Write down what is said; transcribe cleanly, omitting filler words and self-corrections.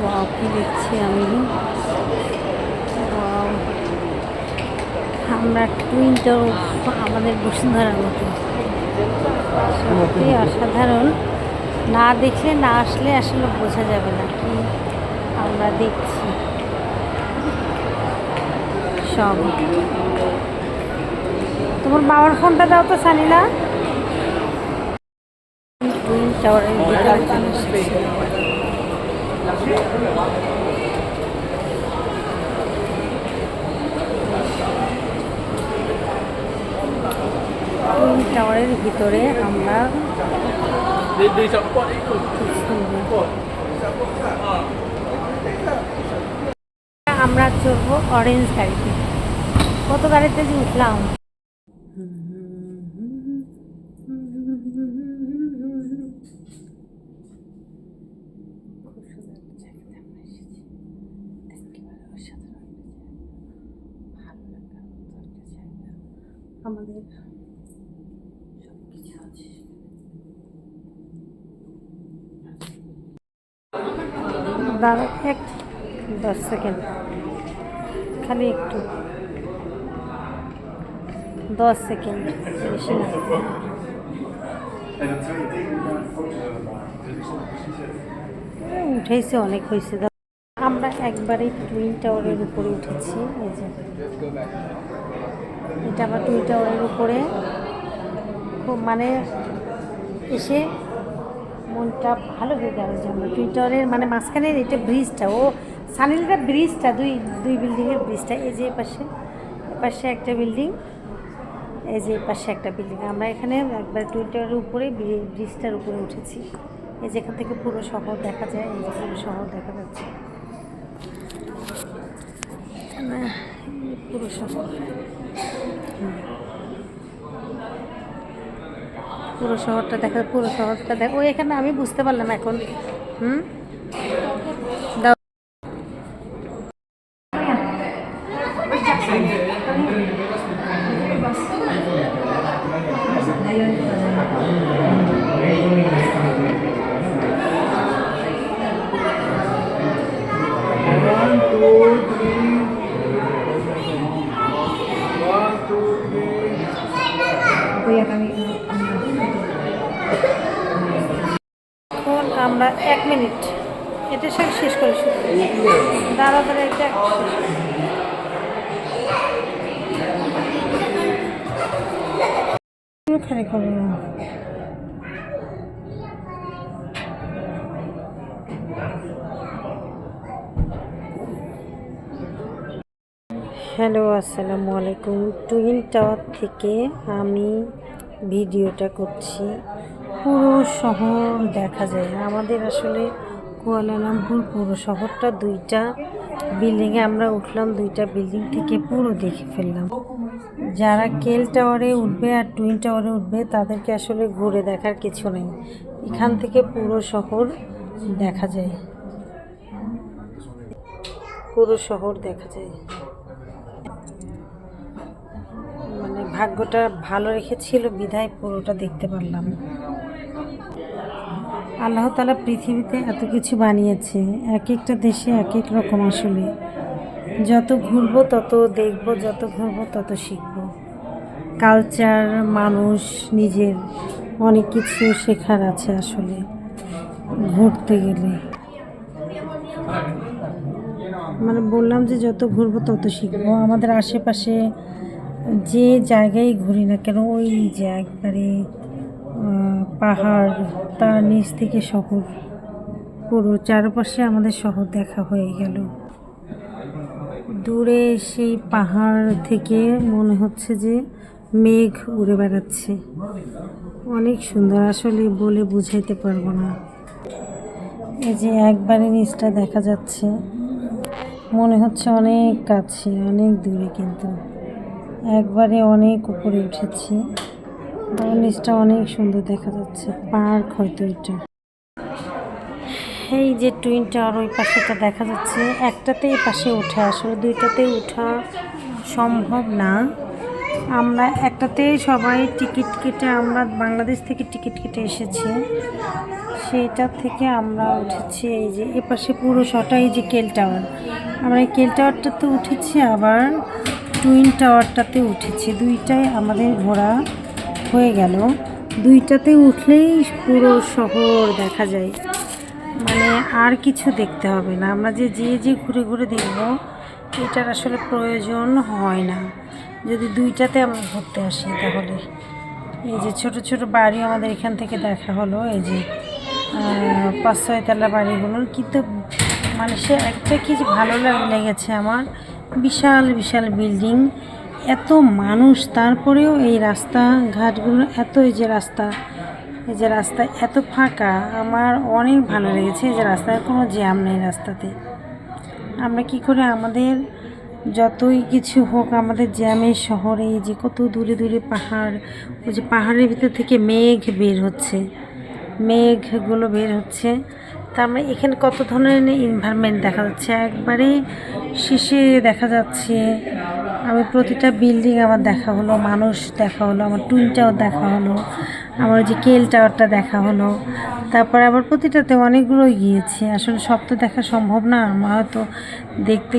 Wow, কি দেখছি আমি! ওয়াও, আমরা টুইন টাওয়ার, আমাদের বসুন্ধরার মতো। সত্যি অসাধারণ। না দেখলে, না আসলে আসলে বোঝা যাবে না কি আমরা দেখছি সব। তোমার বাবার ফোনটা দাও তো সানিলা। টুইন টাওয়ারের ভিতরে চলে এসেছি। টুইন টাওয়ারের ভিতরে আমরা আমরা চড়বো অরেঞ্জ গাড়িতে। কত গাড়িতে যে উঠলাম! আমাদের সবকিছু আছে। দাঁড়া 10 সেকেন্ড, খালি একটু 10 সেকেন্ড, বেশি না। উঠেছে, অনেক হয়েছে। আমরা একবারে টুইন টাওয়ারের উপরে উঠেছি। এই যে এটা আবার টুইন টাওয়ারের উপরে, খুব মানে এসে মনটা ভালো হয়ে গেল যে আমরা টুইন টাওয়ারের মানে মাঝখানের এটা ব্রিজটা, ও সানিলটা ব্রিজটা, দুই বিল্ডিংয়ের ব্রিজটা। এই যে এপাশে একটা বিল্ডিং, এই যে পাশে একটা বিল্ডিং। আমরা এখানে একবার টুইন টাওয়ারের উপরে ব্রিজটার উপরে উঠেছি। এই যে এখান থেকে পুরো শহর দেখা যায়। এই যে পুরো শহর দেখা যাচ্ছে, পুরো শহর, পুরো শহরটা দেখা, পুরো শহরটা দেখ। ওই এখানে আমি বুঝতে পারলাম এখন। দাও। এখন আমরা 1 মিনিট এটা শেষ করে শুরু দাঁড়া এটা খালি করবো না। হ্যালো, আসসালামু আলাইকুম। টুইন টাওয়ার থেকে আমি ভিডিওটা করছি। পুরো শহর দেখা যায় আমাদের। আসলে কুয়ালালামপুর পুরো শহরটা, 2টা বিল্ডিংয়ে আমরা উঠলাম, 2টা বিল্ডিং থেকে পুরো দেখে ফেললাম। যারা কেল টাওয়ারে উঠবে আর টুইন টাওয়ারে উঠবে তাদেরকে আসলে ঘুরে দেখার কিছু নেই। এখান থেকে পুরো শহর দেখা যায়, পুরো শহর দেখা যায়। মানে ভাগ্যটা ভালো রেখেছিল বিধায় পুরোটা দেখতে পারলাম। আল্লাহ তাআলা পৃথিবীতে এত কিছু বানিয়েছে, এক একটা দেশে এক এক রকম। আসলে যত ঘুরবো তত দেখবো, যত ঘুরবো তত শিখবো। কালচার, মানুষ, নিজের অনেক কিছু শেখার আছে আসলে ঘুরতে গেলে। মানে বললাম যে যত ঘুরবো তত শিখবো। আমাদের আশেপাশে যে জায়গায় ঘুরি না কেন, ওই যে একবারে পাহাড়, তার নিচ থেকে শহর, পুরো চারপাশে আমাদের শহর দেখা হয়ে গেল। দূরে সেই পাহাড় থেকে মনে হচ্ছে যে মেঘ উড়ে বেড়াচ্ছে। অনেক সুন্দর, আসলে বলে বুঝাইতে পারবো না। এই যে একবারে নিচটা দেখা যাচ্ছে, মনে হচ্ছে অনেক কাছে, অনেক দূরে, কিন্তু একবারে অনেক উপরে উঠেছি। নিচটা অনেক সুন্দর দেখা যাচ্ছে। পার্ক হয়তো এটা। এই যে টুইন টাওয়ার, ওই পাশেটা দেখা যাচ্ছে। একটাতে এই পাশে ওঠা, আসলে 2টাতে ওঠা সম্ভব না। আমরা একটাতে সবাই টিকিট কেটে, আমরা বাংলাদেশ থেকে টিকিট কেটে এসেছি, সেইটা থেকে আমরা উঠেছি এই যে এপাশে পুরো শটা এই যে কেল টাওয়ার, আমরা এই কেল টাওয়ারটাতে উঠেছি, আবার টুইন টাওয়ারটাতে উঠেছি। দুইটাই আমাদের ঘোরা হয়ে গেল। দুইটাতে উঠলেই পুরো শহর দেখা যায়, মানে আর কিছু দেখতে হবে না। আমরা যে ঘুরে ঘুরে দেখব এটার আসলে প্রয়োজন হয় না যদি দুইটাতে আমরা ঘুরতে আসি। তাহলে এই যে ছোট ছোট বাড়ি আমাদের এখান থেকে দেখা হলো, এই যে 5-6 তলা বাড়িগুলোর, কিন্তু মানে সে একটা কি যে ভালো লেগেছে আমার, বিশাল বিশাল বিল্ডিং, এত মানুষ, তারপরেও এই রাস্তাঘাটগুলো এত, এই যে রাস্তা এত ফাঁকা, আমার অনেক ভালো লেগেছে। এই যে রাস্তায় কোনো জ্যাম নেই রাস্তাতে। আমরা কি করে আমাদের যতই কিছু হোক, আমাদের জ্যামের শহরে যে কত দূরে দূরে পাহাড়, ওই যে পাহাড়ের ভিতর থেকে মেঘগুলো বের হচ্ছে। তার মানে এখানে কত ধরনের এনভায়রনমেন্ট দেখা যাচ্ছে। একবারে শেষে দেখা যাচ্ছে আমি প্রতিটা বিল্ডিং আমার দেখা হলো, মানুষ দেখা হলো, আমার টুইন টাওয়ার দেখা হলো, আমার যে কেল টাওয়ারটা দেখা হলো। তারপর আবার প্রতিটাতে অনেকগুলো গিয়েছি, আসলে সব তো দেখা সম্ভব না, আমরা হয়তো দেখতে